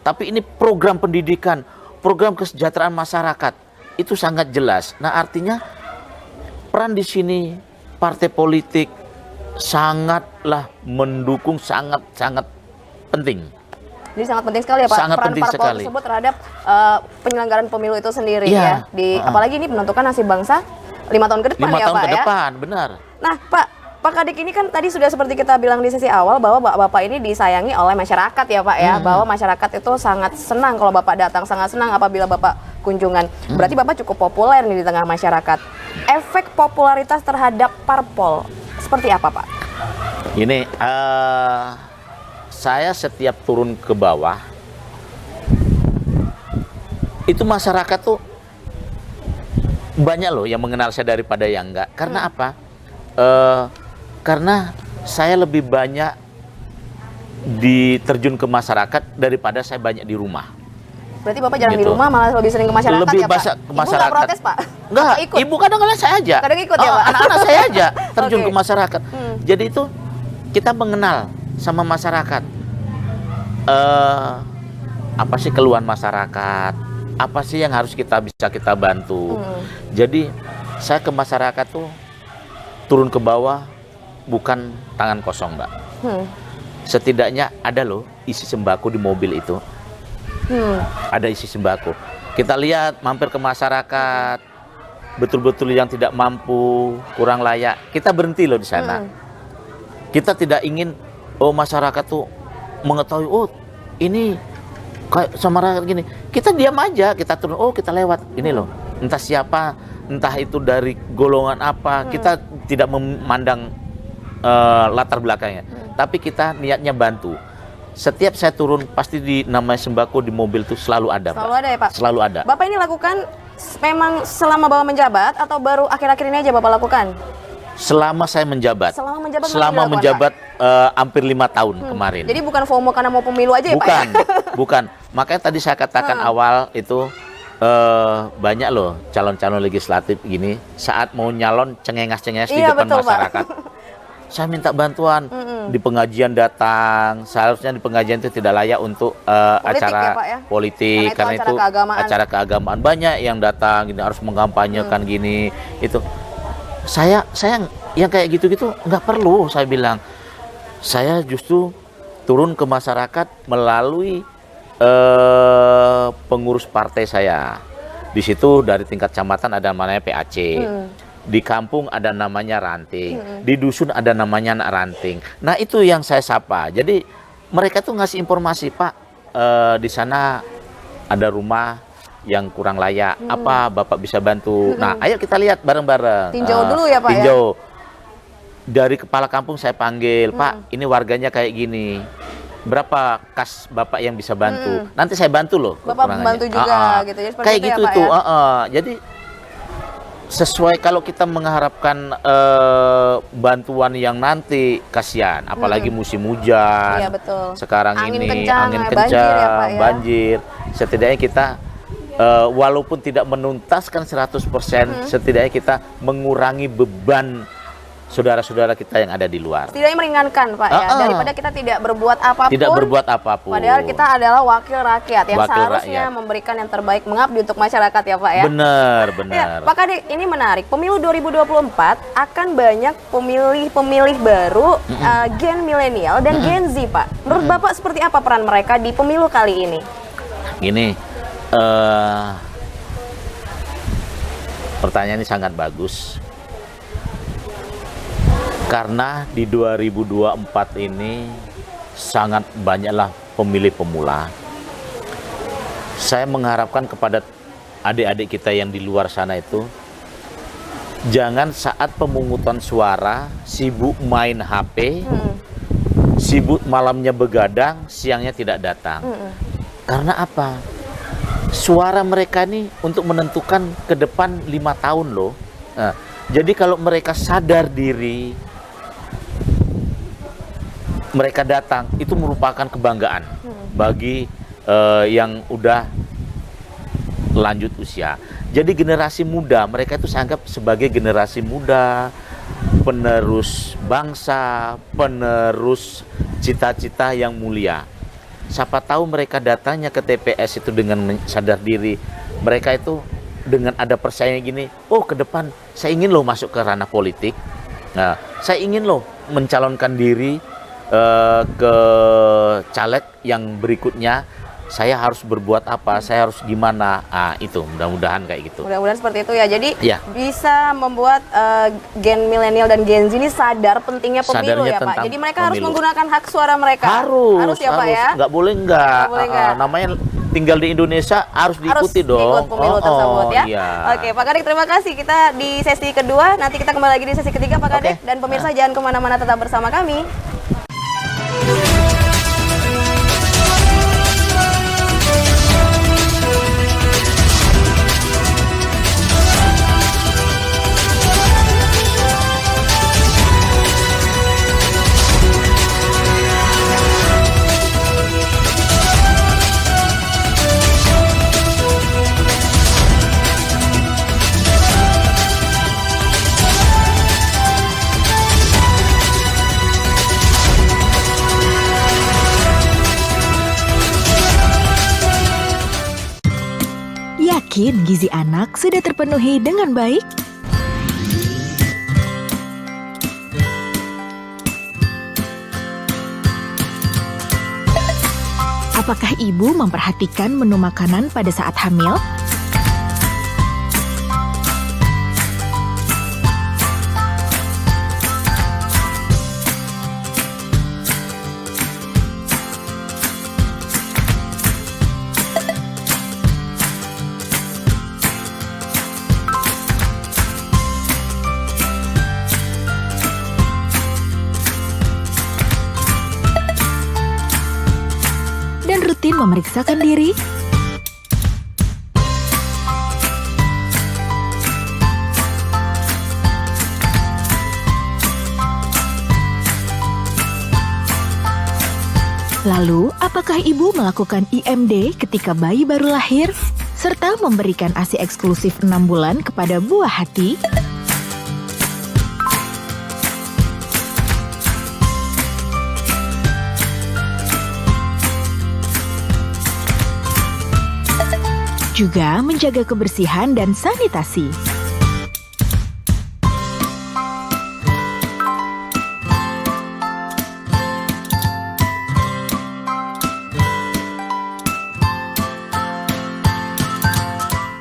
Tapi ini program pendidikan, program kesejahteraan masyarakat, itu sangat jelas. Nah, artinya peran di sini partai politik, sangatlah mendukung, sangat penting. Jadi sangat penting sekali ya Pak, Sangat peran penting parpol sekali. tersebut terhadap penyelenggaraan pemilu itu sendiri Iya. ya. Apalagi ini menentukan nasib bangsa 5 tahun ke depan 5 ya tahun Pak ke ya. depan, benar. Nah Pak Kadek ini kan tadi sudah seperti kita bilang di sesi awal bahwa Bapak ini disayangi oleh masyarakat ya Pak ya. Bahwa masyarakat itu sangat senang kalau Bapak datang, sangat senang apabila Bapak kunjungan. Berarti Bapak cukup populer nih di tengah masyarakat. Efek popularitas terhadap parpol seperti apa Pak? Ini saya setiap turun ke bawah itu masyarakat tuh banyak loh yang mengenal saya daripada yang enggak. Karena apa? Karena saya lebih banyak diterjun ke masyarakat daripada saya banyak di rumah. Berarti Bapak jarang di Gitu. rumah, malah lebih sering ke masyarakat Lebih ya Pak? ke Ibu masyarakat. nggak protes Pak? Enggak, Atau ikut? ibu kadang-kadang saya aja. Kadang ikut ya Pak? Anak-anak saya aja terjun Oke. ke masyarakat. Jadi itu kita mengenal sama masyarakat. Apa sih keluhan masyarakat? Apa sih yang harus bisa kita bantu? Jadi saya ke masyarakat tuh turun ke bawah bukan tangan kosong, Mbak. Setidaknya ada loh isi sembako di mobil itu. Ada isi sembako. Kita lihat mampir ke masyarakat, betul-betul yang tidak mampu, kurang layak, kita berhenti loh di sana. Kita tidak ingin masyarakat tuh mengetahui ini kayak sama rakyat gini. Kita diam aja, kita turun, kita lewat ini loh. Entah siapa, entah itu dari golongan apa, kita tidak memandang latar belakangnya. Tapi kita niatnya bantu. Setiap saya turun pasti di namanya sembako di mobil itu selalu ada. Selalu Pak. ada ya Pak? Selalu ada. Bapak ini lakukan memang selama Bapak menjabat atau baru akhir-akhir ini aja Bapak lakukan? Selama saya menjabat. Selama menjabat Selama memang menjabat hampir 5 tahun kemarin. Jadi bukan FOMO karena mau pemilu aja ya Pak? Bukan, Ya? bukan. Makanya tadi saya katakan awal itu banyak loh calon-calon legislatif gini saat mau nyalon cengengas-cengengas di Iya, depan betul, Pak. masyarakat. Saya minta bantuan di pengajian datang. Seharusnya di pengajian itu tidak layak untuk acara ya, Pak, ya? politik Karena itu acara keagamaan. acara keagamaan banyak yang datang gini harus mengkampanyekan gini itu. Saya yang kayak gitu-gitu nggak perlu, saya bilang. Saya justru turun ke masyarakat melalui pengurus partai saya. Di situ dari tingkat kecamatan ada namanya PAC. Di kampung ada namanya ranting, di dusun ada namanya anak ranting. Nah itu yang saya sapa. Jadi mereka tuh ngasih informasi, Pak, di sana ada rumah yang kurang layak, apa Bapak bisa bantu. Nah ayo kita lihat bareng-bareng. Tinjau dulu ya Pak tinjau. Dari kepala kampung saya panggil, Pak ini warganya kayak gini. Berapa kas Bapak yang bisa bantu? Nanti saya bantu loh. Bapak membantu juga gitu. Jadi seperti kayak itu gitu ya, Pak, itu. ya? Jadi sesuai kalau kita mengharapkan bantuan yang nanti kasihan, apalagi musim hujan. Iya, betul. Sekarang Angin ini kencang, angin banjir kencang, ya, Pak, ya? banjir. Setidaknya kita walaupun tidak menuntaskan 100%, setidaknya kita mengurangi beban saudara-saudara kita yang ada di luar. Setidaknya meringankan Pak ya, daripada kita tidak berbuat apapun. Tidak berbuat apapun. Padahal kita adalah wakil rakyat yang Wakil seharusnya rakyat. memberikan yang terbaik, mengabdi untuk masyarakat ya Pak ya. Benar, Ya, benar. Pak Kadek, ini menarik. Pemilu 2024 akan banyak pemilih-pemilih baru gen milenial dan Gen Z, Pak. Menurut Bapak seperti apa peran mereka di pemilu kali ini? Gini, pertanyaan ini sangat bagus. Karena di 2024 ini sangat banyaklah pemilih pemula. Saya mengharapkan kepada adik-adik kita yang di luar sana itu, jangan saat pemungutan suara sibuk main HP, sibuk malamnya begadang, siangnya tidak datang. Karena apa? Suara mereka ini untuk menentukan ke depan 5 tahun loh. Nah, jadi kalau mereka sadar diri, mereka datang, itu merupakan kebanggaan bagi yang udah lanjut usia. Jadi generasi muda, mereka itu saya anggap sebagai generasi muda, penerus bangsa, penerus cita-cita yang mulia. Siapa tahu mereka datangnya ke TPS itu dengan sadar diri. Mereka itu dengan ada percaya gini, ke depan saya ingin loh masuk ke ranah politik. Nah, saya ingin loh mencalonkan diri ke caleg yang berikutnya, saya harus berbuat apa, saya harus gimana. Itu mudah-mudahan kayak gitu. Mudah-mudahan seperti itu ya. Jadi Ya. bisa membuat gen milenial dan gen Z ini sadar pentingnya pemilu Sadarnya ya Pak. tentang Jadi mereka harus pemilu. menggunakan hak suara mereka. Harus ya Pak ya. nggak boleh nggak. Nggak boleh nggak. Namanya tinggal di Indonesia harus diikuti harus dong. ikut pemilu tersebut ya. Iya. Oke Pak Kadek, terima kasih. Kita di sesi kedua, nanti kita kembali lagi di sesi ketiga Pak Kadek. Oke. Dan pemirsa jangan kemana-mana, tetap bersama kami. Yakin gizi anak sudah terpenuhi dengan baik? Apakah ibu memperhatikan menu makanan pada saat hamil? Dan rutin memeriksakan diri? Lalu, apakah ibu melakukan IMD ketika bayi baru lahir? Serta memberikan ASI eksklusif 6 bulan kepada buah hati? Juga menjaga kebersihan dan sanitasi.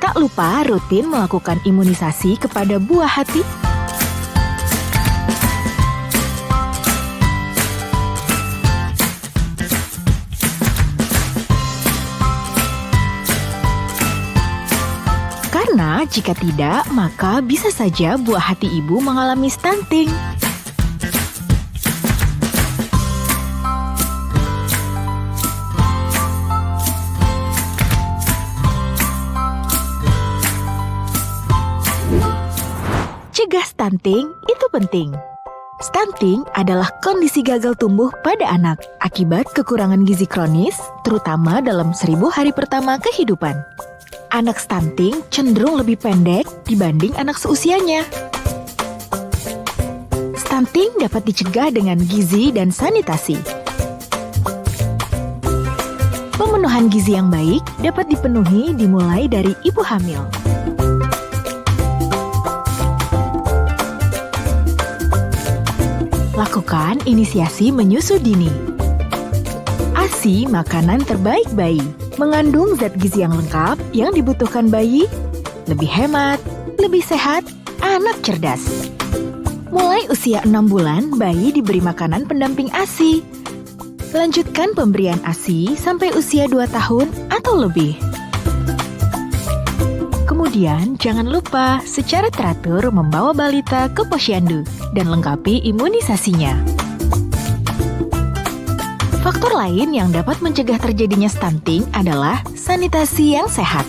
Tak lupa rutin melakukan imunisasi kepada buah hati. Karena jika tidak, maka bisa saja buah hati ibu mengalami stunting. Cegah stunting itu penting. Stunting adalah kondisi gagal tumbuh pada anak akibat kekurangan gizi kronis, terutama dalam 1000 hari pertama kehidupan. Anak stunting cenderung lebih pendek dibanding anak seusianya. Stunting dapat dicegah dengan gizi dan sanitasi. Pemenuhan gizi yang baik dapat dipenuhi dimulai dari ibu hamil. Lakukan inisiasi menyusu dini. ASI makanan terbaik bayi, mengandung zat gizi yang lengkap yang dibutuhkan bayi, lebih hemat, lebih sehat, anak cerdas. Mulai usia 6 bulan, bayi diberi makanan pendamping ASI. Lanjutkan pemberian ASI sampai usia 2 tahun atau lebih. Kemudian, jangan lupa secara teratur membawa balita ke posyandu dan lengkapi imunisasinya. Faktor lain yang dapat mencegah terjadinya stunting adalah sanitasi yang sehat.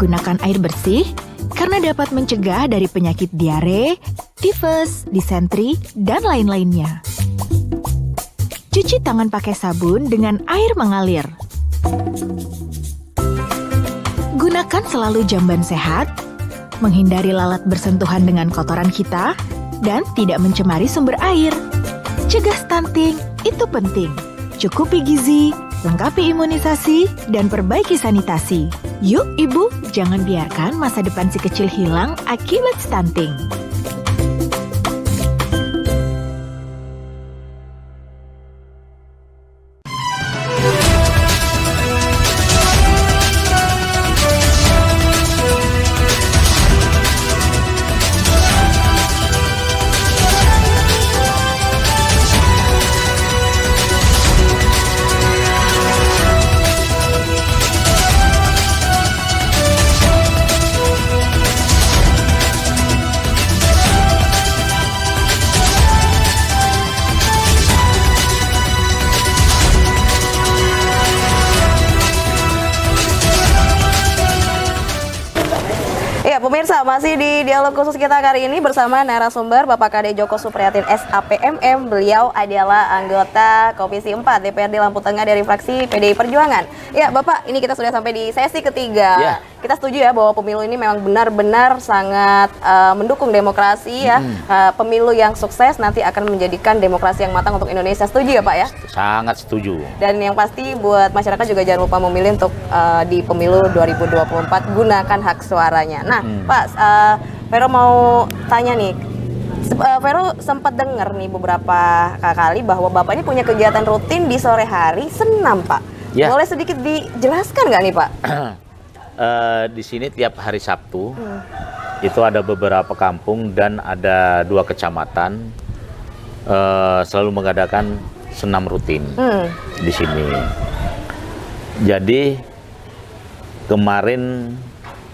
Gunakan air bersih karena dapat mencegah dari penyakit diare, tifus, disentri, dan lain-lainnya. Cuci tangan pakai sabun dengan air mengalir. Gunakan selalu jamban sehat, menghindari lalat bersentuhan dengan kotoran kita, dan tidak mencemari sumber air. Cegah stunting itu penting. Cukupi gizi, lengkapi imunisasi, dan perbaiki sanitasi. Yuk ibu, jangan biarkan masa depan si kecil hilang akibat stunting. Pemirsa, masih di dialog khusus kita kali ini bersama narasumber Bapak Kadek Djoko Supriyatin SAPMM. Beliau adalah anggota Komisi 4 DPRD Lampung Tengah dari fraksi PDI Perjuangan. Ya Bapak, ini kita sudah sampai di sesi ketiga. Ya. Kita setuju ya bahwa pemilu ini memang benar-benar sangat mendukung demokrasi ya. Pemilu yang sukses nanti akan menjadikan demokrasi yang matang untuk Indonesia. Setuju ya Pak ya? Sangat setuju. Dan yang pasti buat masyarakat juga jangan lupa memilih untuk di pemilu 2024 gunakan hak suaranya. Nah, Pak, Vero mau tanya nih. Vero sempat dengar nih beberapa kali bahwa Bapak ini punya kegiatan rutin di sore hari senam, Pak. Ya. Boleh sedikit dijelaskan nggak nih, Pak? Di sini tiap hari Sabtu itu ada beberapa kampung dan ada 2 kecamatan selalu mengadakan senam rutin di sini. Jadi kemarin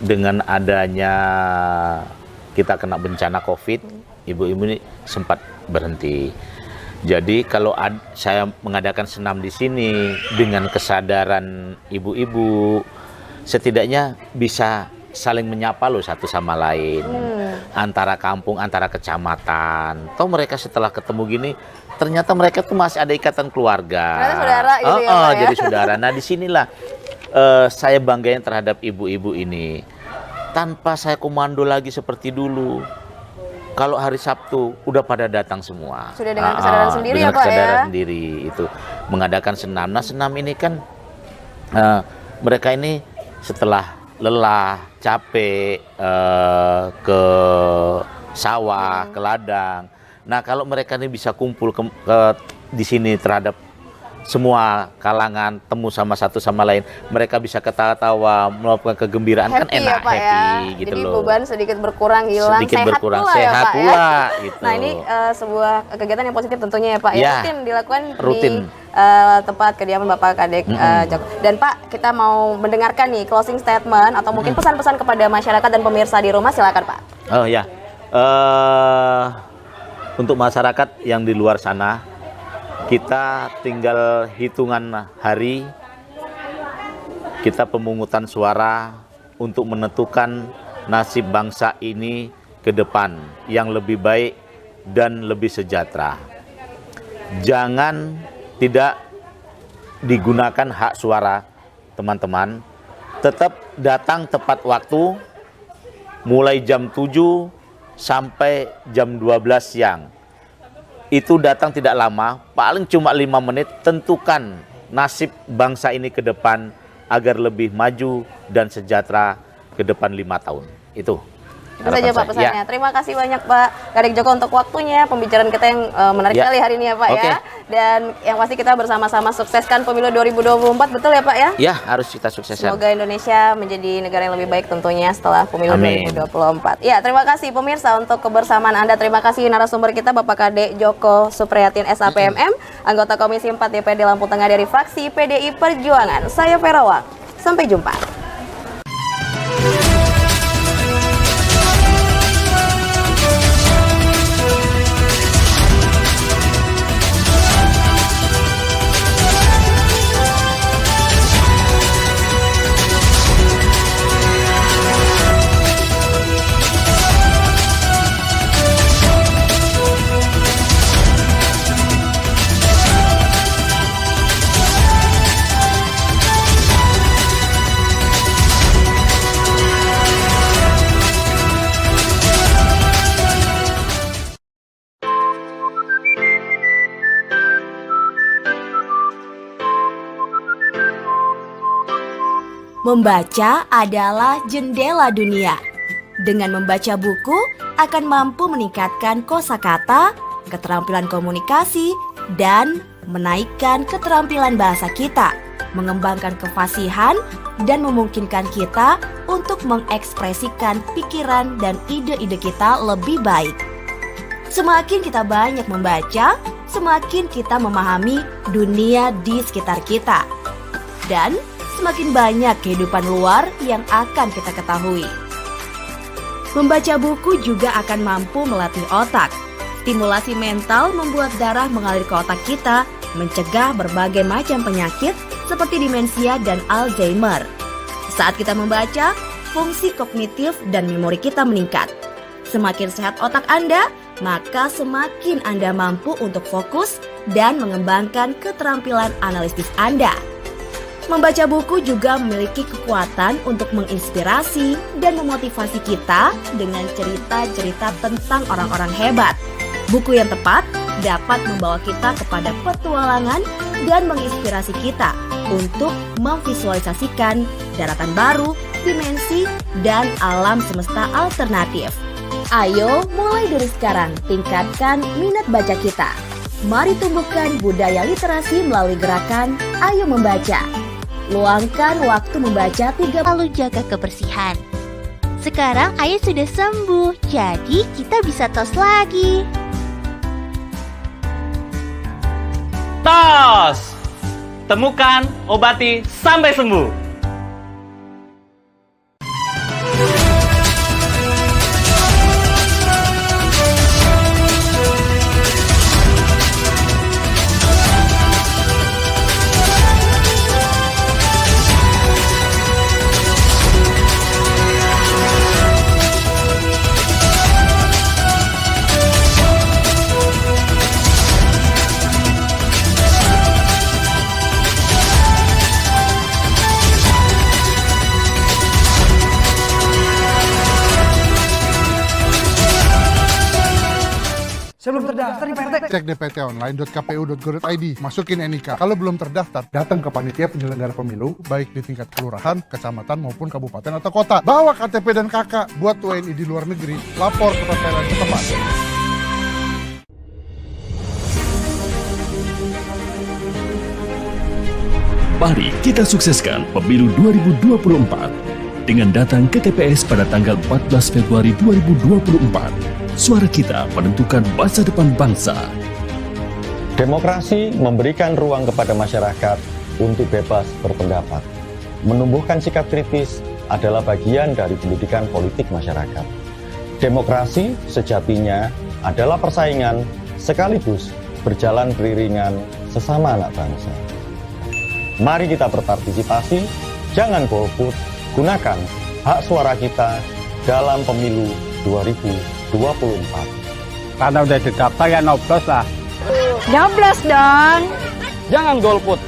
dengan adanya kita kena bencana COVID, ibu-ibu ini sempat berhenti. Jadi kalau saya mengadakan senam di sini dengan kesadaran ibu-ibu, setidaknya bisa saling menyapa loh satu sama lain, antara kampung, antara kecamatan. Toh mereka setelah ketemu gini, ternyata mereka tuh masih ada ikatan keluarga. Ternyata saudara gitu ya, Pak, ya? Jadi saudara. Nah disinilah saya banggain terhadap ibu-ibu ini. Tanpa saya komando lagi seperti dulu. Kalau hari Sabtu udah pada datang semua. Sudah dengan kesadaran sendiri dengan ya Pak kesadaran ya? sendiri itu mengadakan senam. Nah senam ini kan mereka ini setelah lelah, capek ke sawah, ke ladang. Nah kalau mereka ini bisa kumpul di sini terhadap semua kalangan, temu sama satu sama lain, mereka bisa ketawa-tawa, melakukan kegembiraan, Happy kan enak, ya, Pak, happy ya? gitu Jadi loh. beban sedikit berkurang, hilang, Sedikit sehat berkurang, pula ya sehat Pak pula, ya? gitu. Nah ini sebuah kegiatan yang positif tentunya ya Pak ya, Ya, rutin dilakukan rutin. di tempat kediaman Bapak Kadek Djoko. Dan Pak, kita mau mendengarkan nih closing statement atau mungkin pesan-pesan kepada masyarakat dan pemirsa di rumah, silakan Pak. Oh ya, untuk masyarakat yang di luar sana, kita tinggal hitungan hari, kita pemungutan suara untuk menentukan nasib bangsa ini ke depan yang lebih baik dan lebih sejahtera. Jangan tidak digunakan hak suara teman-teman, tetap datang tepat waktu, mulai jam 7 sampai jam 12 siang. Itu datang tidak lama, paling cuma 5 menit, tentukan nasib bangsa ini ke depan agar lebih maju dan sejahtera ke depan 5 tahun. Itu saja Pak pesannya. Ya. Terima kasih banyak Pak Kadek Djoko untuk waktunya, pembicaraan kita yang menarik sekali hari ini ya Pak ya. Dan yang pasti kita bersama-sama sukseskan pemilu 2024, betul ya Pak ya? Ya, harus kita sukseskan. Semoga Indonesia menjadi negara yang lebih baik tentunya setelah pemilu 2024. Ya, terima kasih pemirsa untuk kebersamaan Anda. Terima kasih narasumber kita Bapak Kadek Djoko Supriyatin SAPMM, anggota Komisi 4 DPRD Lampung Tengah dari fraksi PDI Perjuangan. Saya Vero Wang. Sampai jumpa. Membaca adalah jendela dunia. Dengan membaca buku akan mampu meningkatkan kosakata, keterampilan komunikasi, dan menaikkan keterampilan bahasa kita, mengembangkan kefasihan, dan memungkinkan kita untuk mengekspresikan pikiran dan ide-ide kita lebih baik. Semakin kita banyak membaca, semakin kita memahami dunia di sekitar kita. Dan semakin banyak kehidupan luar yang akan kita ketahui. Membaca buku juga akan mampu melatih otak. Stimulasi mental membuat darah mengalir ke otak kita, mencegah berbagai macam penyakit seperti demensia dan Alzheimer. Saat kita membaca, fungsi kognitif dan memori kita meningkat. Semakin sehat otak Anda, maka semakin Anda mampu untuk fokus dan mengembangkan keterampilan analisis Anda. Membaca buku juga memiliki kekuatan untuk menginspirasi dan memotivasi kita dengan cerita-cerita tentang orang-orang hebat. Buku yang tepat dapat membawa kita kepada petualangan dan menginspirasi kita untuk memvisualisasikan daratan baru, dimensi, dan alam semesta alternatif. Ayo mulai dari sekarang tingkatkan minat baca kita. Mari tumbuhkan budaya literasi melalui gerakan Ayo Membaca. Luangkan waktu membaca 3 Lalu jaga kebersihan. Sekarang ayah sudah sembuh, jadi kita bisa tos lagi. Tos! Temukan, obati, sampai sembuh. Saya belum terdaftar nih Pak RT. Cek dptonline.kpu.go.id, masukin NIK. Kalau belum terdaftar, datang ke panitia penyelenggara pemilu, baik di tingkat kelurahan, kecamatan, maupun kabupaten atau kota. Bawa KTP dan KK buat WNI di luar negeri, lapor ke PPLN setempat. Mari kita sukseskan pemilu 2024 dengan datang ke TPS pada tanggal 14 Februari 2024. Suara kita menentukan masa depan bangsa. Demokrasi memberikan ruang kepada masyarakat untuk bebas berpendapat. Menumbuhkan sikap kritis adalah bagian dari pendidikan politik masyarakat. Demokrasi sejatinya adalah persaingan sekaligus berjalan beriringan sesama anak bangsa. Mari kita berpartisipasi, jangan golput, gunakan hak suara kita dalam pemilu 2024. Karena udah didaftar ya nyoblos lah. Nyoblos dong. Jangan golput.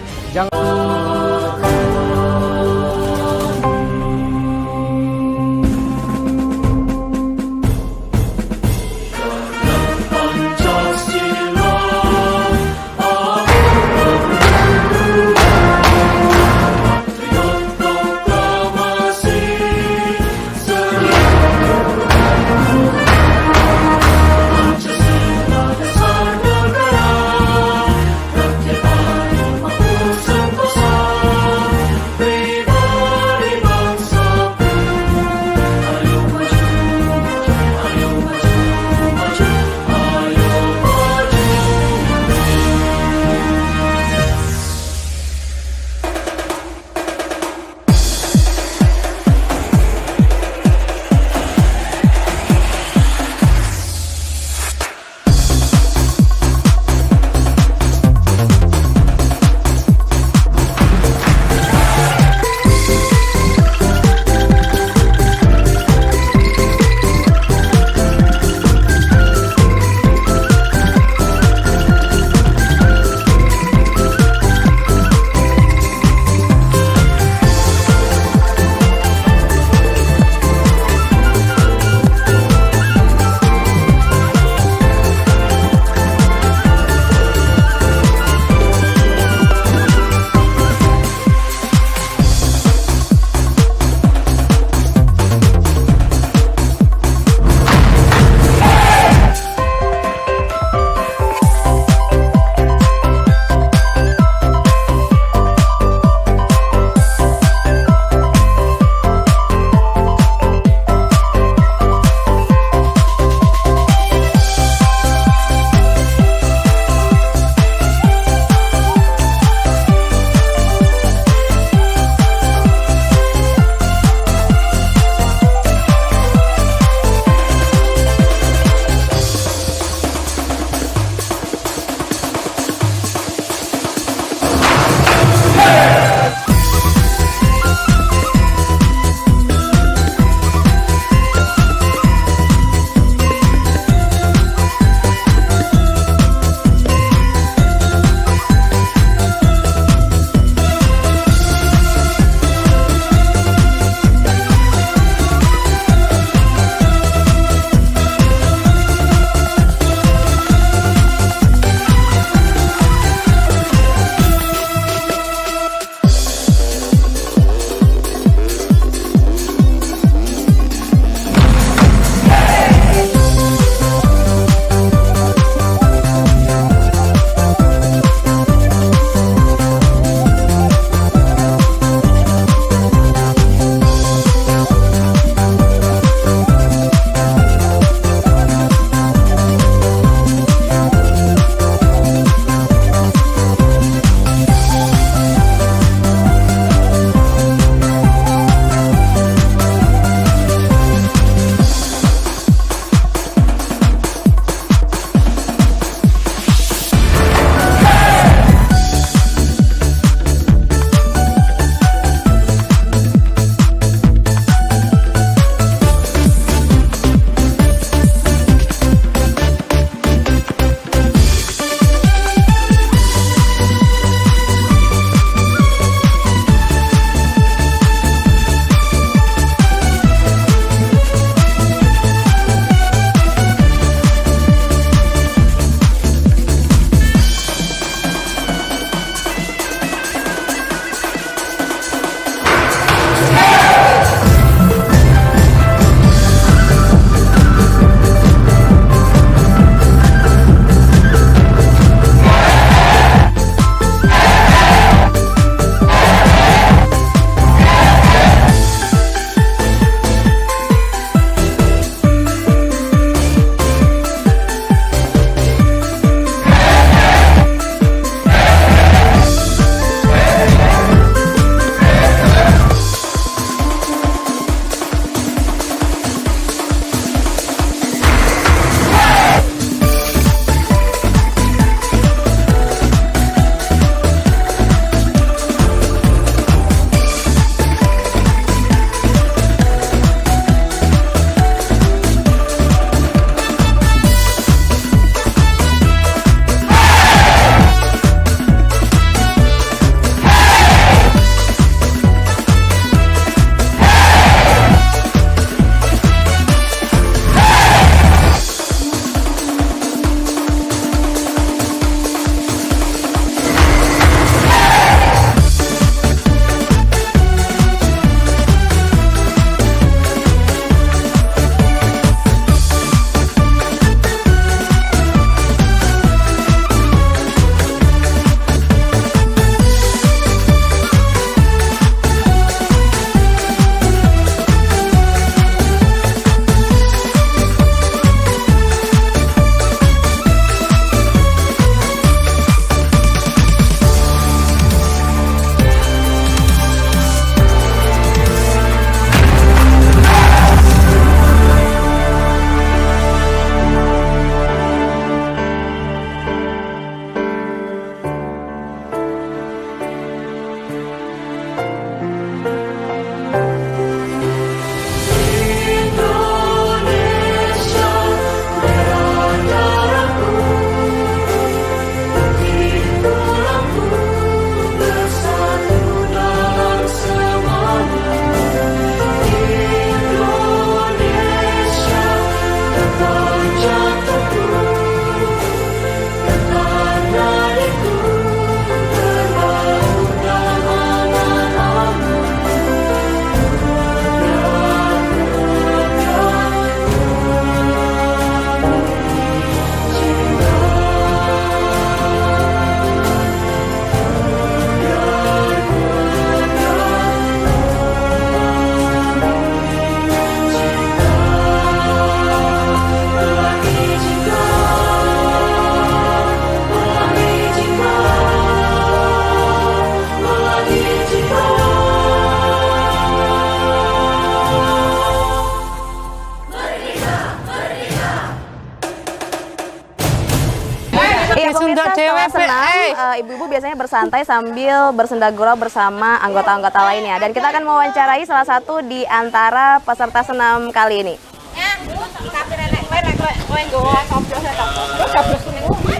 ibu-ibu biasanya bersantai sambil bersenda gurau bersama anggota-anggota lainnya. Dan kita akan mewawancarai salah satu di antara peserta senam kali ini.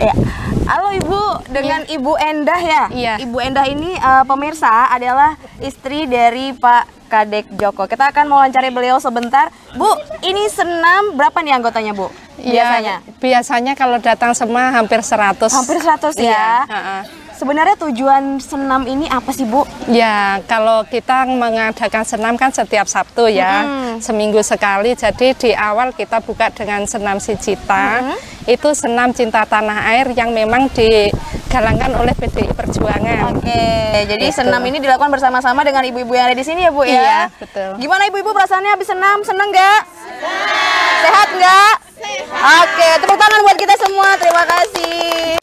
Ya. Halo Ibu, dengan Ibu Endah ya? Iya. Ibu Endah ini pemirsa adalah istri dari Pak Kadek Joko. Kita akan mewawancari beliau sebentar. Bu, ini senam berapa nih anggotanya Bu? Biasanya? Ya, biasanya kalau datang semua hampir 100. Hampir 100 ya? Sebenarnya tujuan senam ini apa sih Bu? Ya, kalau kita mengadakan senam kan setiap Sabtu ya, seminggu sekali. Jadi di awal kita buka dengan senam Sicita, itu senam cinta tanah air yang memang digalangkan oleh PDI Perjuangan. Oke, jadi Gitu. senam ini dilakukan bersama-sama dengan ibu-ibu yang ada di sini ya Bu ya? Iya, betul. Gimana ibu-ibu perasaannya habis senam? Seneng nggak? Sehat nggak? Oke, tepuk tangan buat kita semua. Terima kasih.